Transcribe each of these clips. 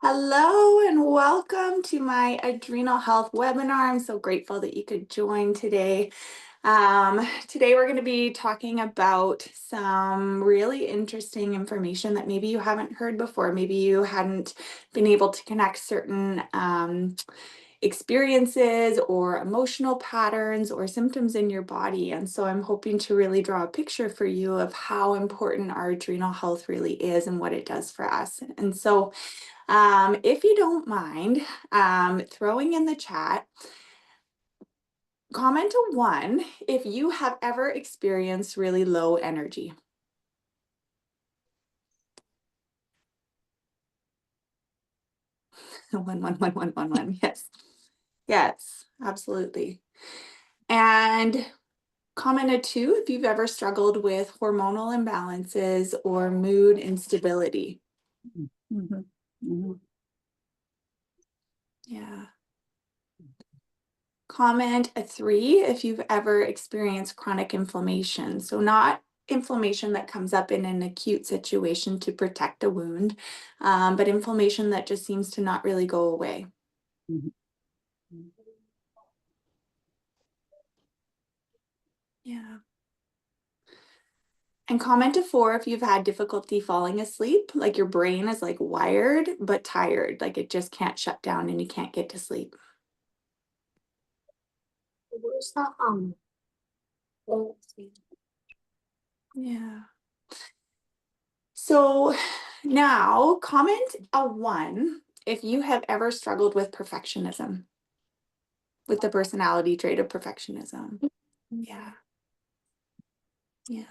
Hello and welcome to my adrenal health webinar. I'm so grateful that you could join today. Today we're going to be talking about some really interesting information that maybe you haven't heard before. Maybe you hadn't been able to connect certain experiences or emotional patterns or symptoms in your body. And so I'm hoping to really draw a picture for you of how important our adrenal health really is and what it does for us. And so if you don't mind throwing in the chat, comment a 1 if you have ever experienced really low energy. One. Yes. Yes, absolutely. And comment a 2 if you've ever struggled with hormonal imbalances or mood instability. Mhm. Mhm. Yeah. Comment a 3 if you've ever experienced chronic inflammation. So not inflammation that comes up in an acute situation to protect a wound, but inflammation that just seems to not really go away. Mhm. Yeah. And comment a 4 if you've had difficulty falling asleep, like your brain is like wired but tired, like it just can't shut down and you can't get to sleep. Where's that let's see. Yeah. So now comment a 1 if you have ever struggled with perfectionism, with the personality trait of perfectionism. Yeah. Yeah.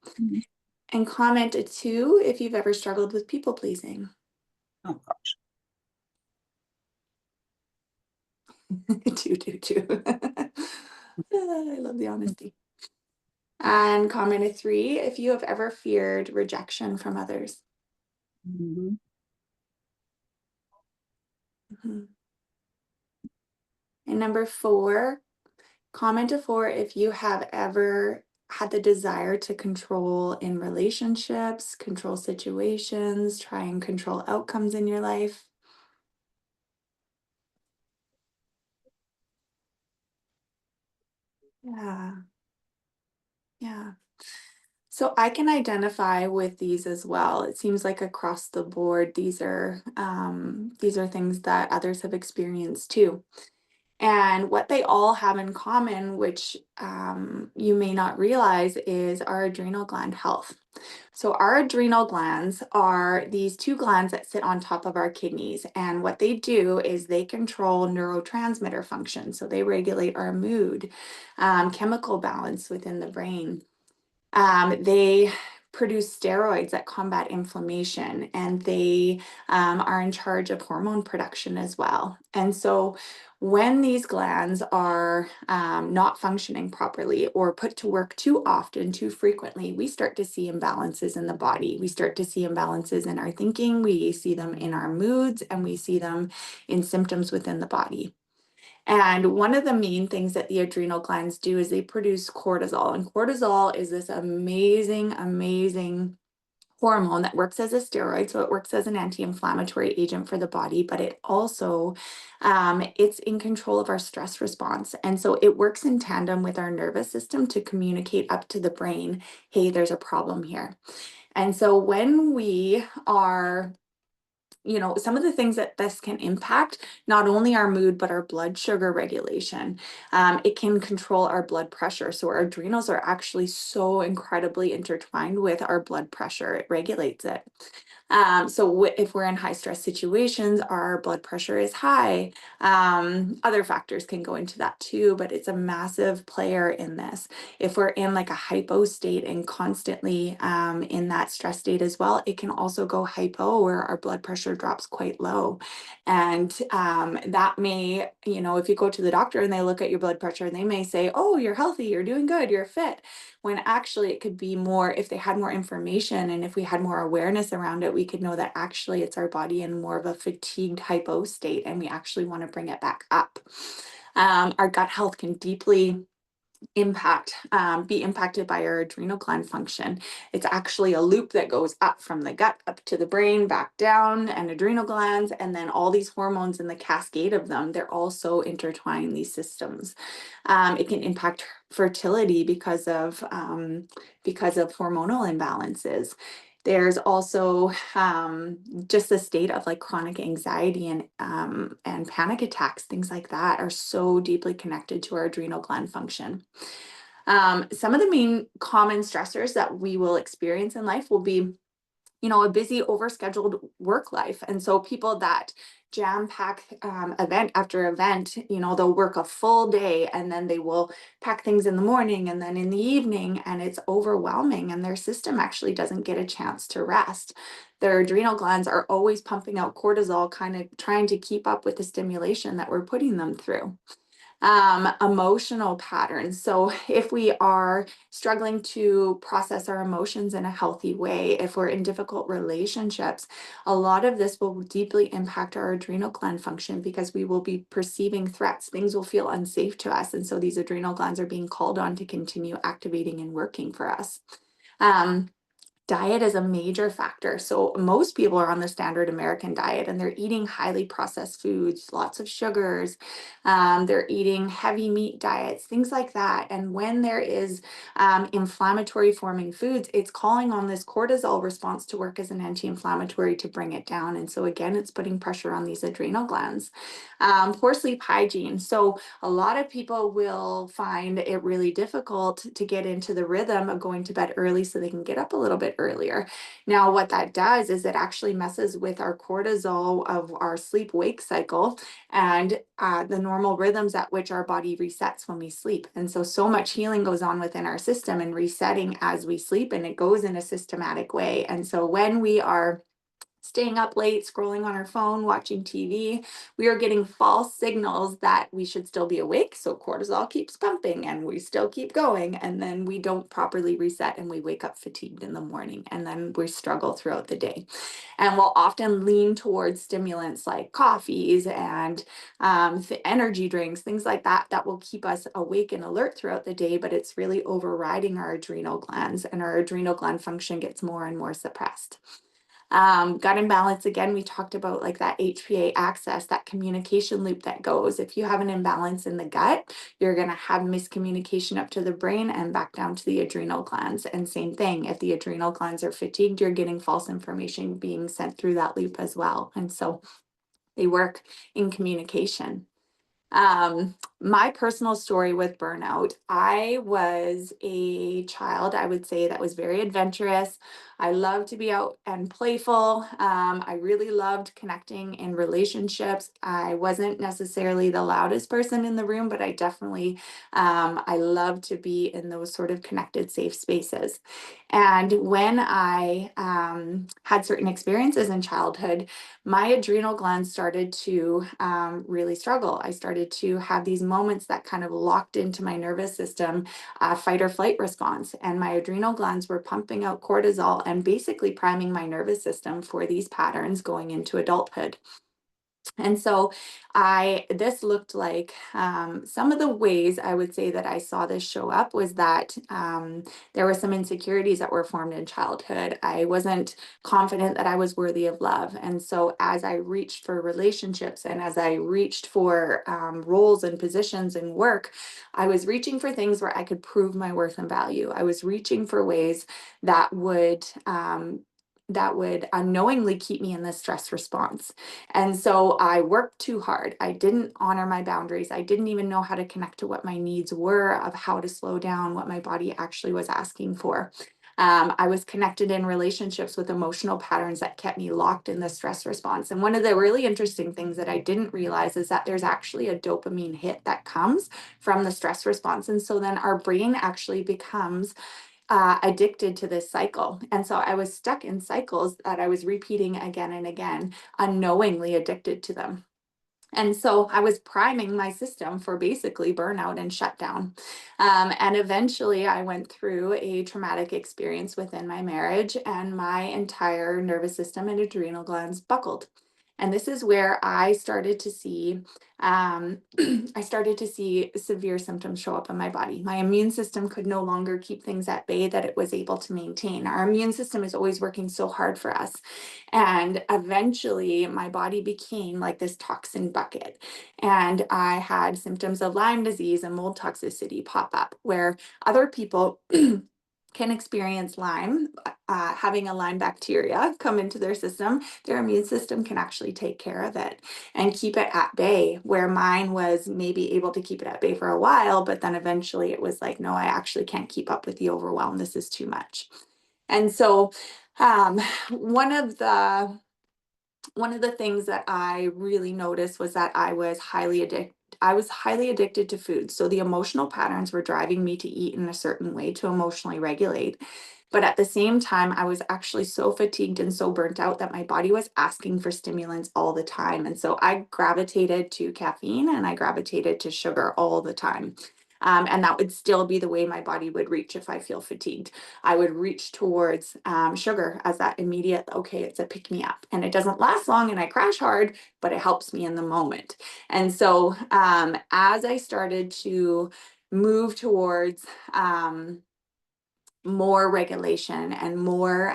Mhm. And comment a 2 if you've ever struggled with people pleasing. Oh gosh. 2. I love the honesty. And comment a 3 if you have ever feared rejection from others. Mhm. Mhm. And number 4, comment a 4 if you have ever had the desire to control in relationships, control situations, try and control outcomes in your life. Yeah. Yeah. So I can identify with these as well. It seems like across the board, these are things that others have experienced too. And what they all have in common, which you may not realize, is our adrenal gland health. So our adrenal glands are these 2 glands that sit on top of our kidneys. And what they do is they control neurotransmitter function. So they regulate our mood, chemical balance within the brain. They produce steroids that combat inflammation, and they are in charge of hormone production as well. And so, when these glands are not functioning properly or put to work too often, too frequently, we start to see imbalances in the body. We start to see imbalances in our thinking, we see them in our moods, and we see them in symptoms within the body. And one of the main things that the adrenal glands do is they produce cortisol. And cortisol is this amazing hormone that works as a steroid. So it works as an anti-inflammatory agent for the body, but it also, it's in control of our stress response. And so it works in tandem with our nervous system to communicate up to the brain, hey, there's a problem here. And so when we are some of the things that this can impact, not only our mood, but our blood sugar regulation. It can control our blood pressure. So our adrenals are actually so incredibly intertwined with our blood pressure. It regulates it. So if we're in high stress situations, our blood pressure is high. Other factors can go into that too, but it's a massive player in this. If we're in like a hypo state and constantly in that stress state as well, it can also go hypo where our blood pressure drops quite low. And that may, if you go to the doctor and they look at your blood pressure and they may say, oh, you're healthy, you're doing good, you're fit. When actually it could be more, if they had more information and if we had more awareness around it, we could know that actually it's our body in more of a fatigued hypo state and we actually want to bring it back up. Our gut health can deeply be impacted by our adrenal gland function. It's actually a loop that goes up from the gut up to the brain, back down, and adrenal glands, and then all these hormones and the cascade of them, they're also intertwined, these systems. It can impact fertility because of hormonal imbalances. There's also just the state of like chronic anxiety and panic attacks, things like that are so deeply connected to our adrenal gland function. Some of the main common stressors that we will experience in life will be, a busy, overscheduled work life. And so people that jam pack event after event, they'll work a full day and then they will pack things in the morning and then in the evening, and it's overwhelming and their system actually doesn't get a chance to rest. Their adrenal glands are always pumping out cortisol, kind of trying to keep up with the stimulation that we're putting them through. Emotional patterns. So if we are struggling to process our emotions in a healthy way, if we're in difficult relationships, a lot of this will deeply impact our adrenal gland function because we will be perceiving threats. Things will feel unsafe to us. And so these adrenal glands are being called on to continue activating and working for us. Diet is a major factor. So most people are on the standard American diet and they're eating highly processed foods, lots of sugars. They're eating heavy meat diets, things like that. And when there is inflammatory forming foods, it's calling on this cortisol response to work as an anti-inflammatory to bring it down. And so again, it's putting pressure on these adrenal glands. Poor sleep hygiene. So a lot of people will find it really difficult to get into the rhythm of going to bed early so they can get up a little bit earlier. Now, what that does is it actually messes with our cortisol of our sleep wake cycle and the normal rhythms at which our body resets when we sleep. And so much healing goes on within our system and resetting as we sleep, and it goes in a systematic way. And so when we are staying up late, scrolling on our phone, watching TV, we are getting false signals that we should still be awake. So cortisol keeps pumping and we still keep going. And then we don't properly reset and we wake up fatigued in the morning. And then we struggle throughout the day. And we'll often lean towards stimulants like coffees and energy drinks, things like that, that will keep us awake and alert throughout the day. But it's really overriding our adrenal glands, and our adrenal gland function gets more and more suppressed. Gut imbalance, again, we talked about like that HPA axis, that communication loop that goes. If you have an imbalance in the gut, you're going to have miscommunication up to the brain and back down to the adrenal glands. And same thing, if the adrenal glands are fatigued, you're getting false information being sent through that loop as well. And so they work in communication. My personal story with burnout, I was a child, I would say, that was very adventurous. I loved to be out and playful. I really loved connecting in relationships. I wasn't necessarily the loudest person in the room, but I loved to be in those sort of connected, safe spaces. And when I had certain experiences in childhood, my adrenal glands started to really struggle. I started to have these moments that kind of locked into my nervous system, fight or flight response. And my adrenal glands were pumping out cortisol and basically priming my nervous system for these patterns going into adulthood. And so this looked like some of the ways I would say that I saw this show up was that there were some insecurities that were formed in childhood. I wasn't confident that I was worthy of love. And so as I reached for relationships and as I reached for roles and positions in work, I was reaching for things where I could prove my worth and value. I was reaching for ways that would unknowingly keep me in this stress response. And so I worked too hard. I didn't honor my boundaries. I didn't even know how to connect to what my needs were, of how to slow down, what my body actually was asking for. I was connected in relationships with emotional patterns that kept me locked in the stress response. And one of the really interesting things that I didn't realize is that there's actually a dopamine hit that comes from the stress response. And so then our brain actually becomes addicted to this cycle. And so I was stuck in cycles that I was repeating again and again, unknowingly addicted to them. And so I was priming my system for basically burnout and shutdown. And eventually I went through a traumatic experience within my marriage, and my entire nervous system and adrenal glands buckled. And this is where I started to see I started to see severe symptoms show up in my body. My immune system could no longer keep things at bay that it was able to maintain. Our immune system is always working so hard for us. And eventually, my body became like this toxin bucket. And I had symptoms of Lyme disease and mold toxicity pop up, where other people can experience Lyme, having a Lyme bacteria come into their system. Their immune system can actually take care of it and keep it at bay, where mine was maybe able to keep it at bay for a while, but then eventually it was like, no, I actually can't keep up with the overwhelm. This is too much. And so, um, one of the one of the things that I really noticed was that I was highly addicted to food. So the emotional patterns were driving me to eat in a certain way to emotionally regulate. But at the same time, I was actually so fatigued and so burnt out that my body was asking for stimulants all the time. And so I gravitated to caffeine and I gravitated to sugar all the time. And that would still be the way my body would reach if I feel fatigued. I would reach towards sugar as that immediate, okay, it's a pick me up. And it doesn't last long and I crash hard, but it helps me in the moment. And so as I started to move towards more regulation and more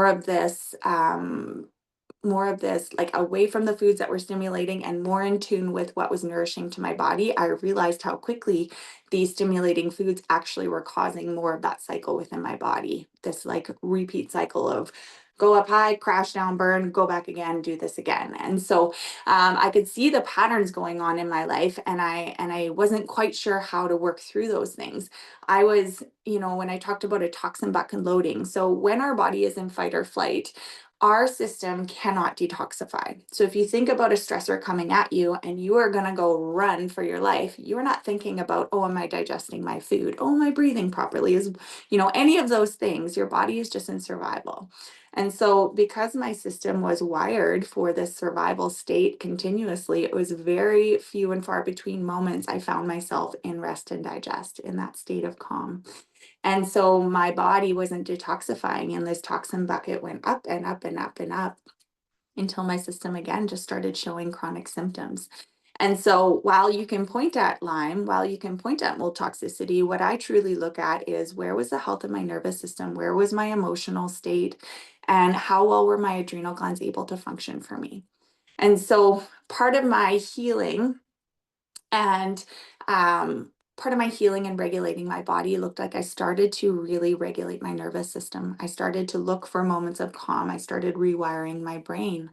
of this more of this, like away from the foods that were stimulating and more in tune with what was nourishing to my body, I realized how quickly these stimulating foods actually were causing more of that cycle within my body. This like repeat cycle of go up high, crash down, burn, go back again, do this again. And so I could see the patterns going on in my life, and I wasn't quite sure how to work through those things. I was, when I talked about a toxin bucket loading, so when our body is in fight or flight, our system cannot detoxify. So if you think about a stressor coming at you and you are going to go run for your life, you're not thinking about, oh, am I digesting my food? Oh, am I breathing properly? Any of those things, your body is just in survival. And so because my system was wired for this survival state continuously, it was very few and far between moments I found myself in rest and digest in that state of calm. And so my body wasn't detoxifying, and this toxin bucket went up and up and up and up until my system again just started showing chronic symptoms. And so while you can point at Lyme, while you can point at mold toxicity, what I truly look at is where was the health of my nervous system? Where was my emotional state? And how well were my adrenal glands able to function for me? And so part of my healing and part of my healing and regulating my body looked like I started to really regulate my nervous system. I started to look for moments of calm. I started rewiring my brain.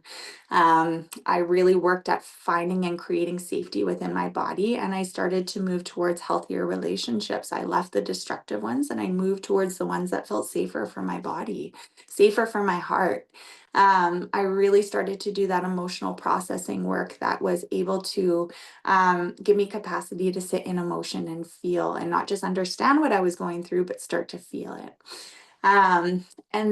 I really worked at finding and creating safety within my body, and I started to move towards healthier relationships. I left the destructive ones and I moved towards the ones that felt safer for my body, safer for my heart. I really started to do that emotional processing work that was able to give me capacity to sit in emotion and feel and not just understand what I was going through, but start to feel it. And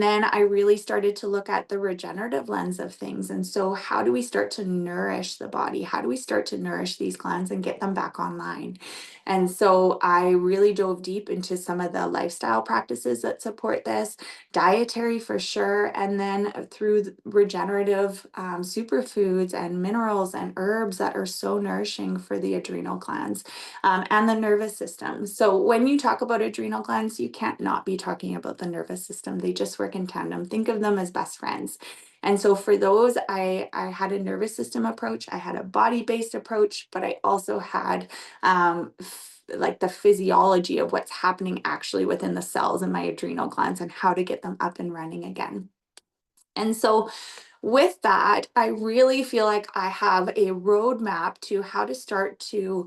then I really started to look at the regenerative lens of things. And so, how do we start to nourish the body? How do we start to nourish these glands and get them back online? And so, I really dove deep into some of the lifestyle practices that support this, dietary for sure, and then through the regenerative superfoods and minerals and herbs that are so nourishing for the adrenal glands and the nervous system. So when you talk about adrenal glands, you can't not be talking about the nervous system. They just work in tandem. Think of them as best friends. And so for those, I had a nervous system approach, I had a body-based approach, but I also had like the physiology of what's happening actually within the cells in my adrenal glands and how to get them up and running again. And so with that, I really feel like I have a roadmap to how to start to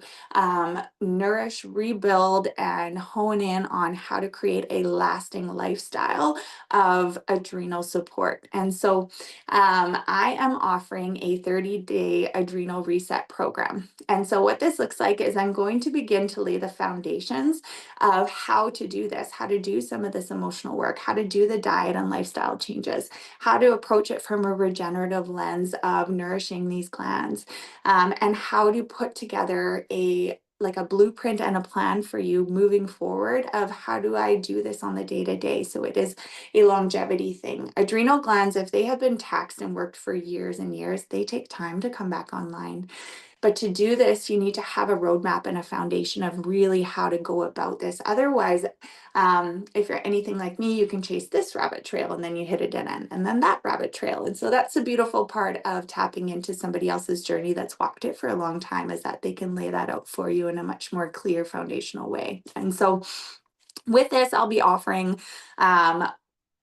nourish, rebuild, and hone in on how to create a lasting lifestyle of adrenal support. And so I am offering a 30-day adrenal reset program. And so what this looks like is I'm going to begin to lay the foundations of how to do this, how to do some of this emotional work, how to do the diet and lifestyle changes, how to approach it from a regenerative lens of nourishing these glands, and how to put together a like a blueprint and a plan for you moving forward of how do I do this on the day to day. So it is a longevity thing. Adrenal glands, if they have been taxed and worked for years and years, they take time to come back online. But to do this, you need to have a roadmap and a foundation of really how to go about this. Otherwise, if you're anything like me, you can chase this rabbit trail and then you hit a dead end and then that rabbit trail. And so that's the beautiful part of tapping into somebody else's journey that's walked it for a long time, is that they can lay that out for you in a much more clear foundational way. And so with this, I'll be offering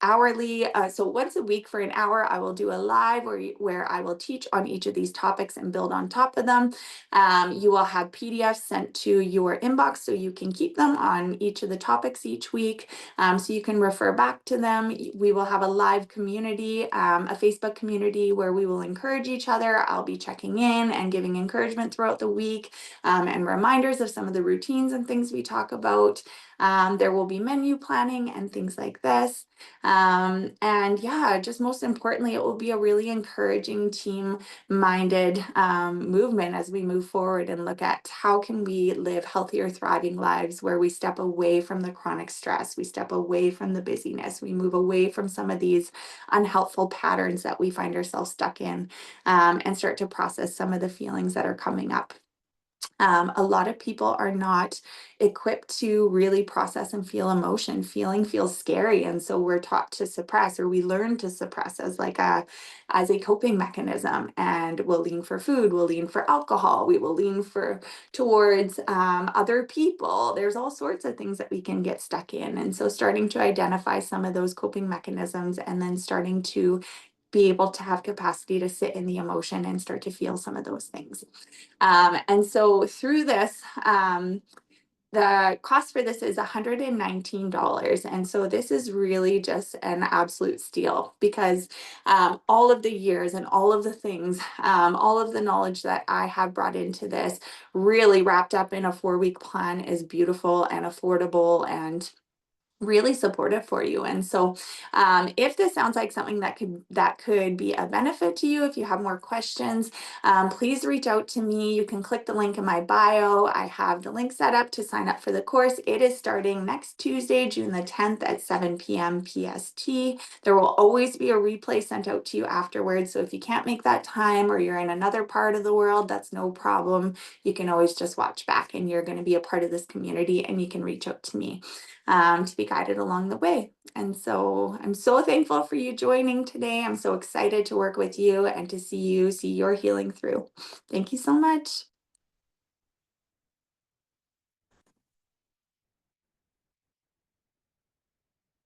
hourly. So once a week for an hour, I will do a live where I will teach on each of these topics and build on top of them. You will have PDFs sent to your inbox so you can keep them on each of the topics each week, so you can refer back to them. We will have a live community, a Facebook community where we will encourage each other. I'll be checking in and giving encouragement throughout the week, and reminders of some of the routines and things we talk about. There will be menu planning and things like this. And yeah, just most importantly, it will be a really encouraging team-minded movement as we move forward and look at how can we live healthier, thriving lives where we step away from the chronic stress, we step away from the busyness, we move away from some of these unhelpful patterns that we find ourselves stuck in, and start to process some of the feelings that are coming up. A lot of people are not equipped to really process and feel emotion. Feeling feels scary, and so we're taught to suppress, or we learn to suppress as a coping mechanism. And we'll lean for food, we'll lean for alcohol, we will lean for towards other people. There's all sorts of things that we can get stuck in, and so starting to identify some of those coping mechanisms, and then starting to be able to have capacity to sit in the emotion and start to feel some of those things. And so through this, the cost for this is $119. And so this is really just an absolute steal, because all of the years and all of the things, all of the knowledge that I have brought into this, really wrapped up in a 4-week plan, is beautiful and affordable and really supportive for you. And so if this sounds like something that could be a benefit to you, if you have more questions, please reach out to me. You can click the link in my bio. I have the link set up to sign up for the course. It is starting next Tuesday, June the 10th at 7 p.m. PST. There will always be a replay sent out to you afterwards. So if you can't make that time, or you're in another part of the world, that's no problem. You can always just watch back, and you're going to be a part of this community, and you can reach out to me to be guided along the way. And so I'm so thankful for you joining today. I'm so excited to work with you and to see you see your healing through. Thank you so much.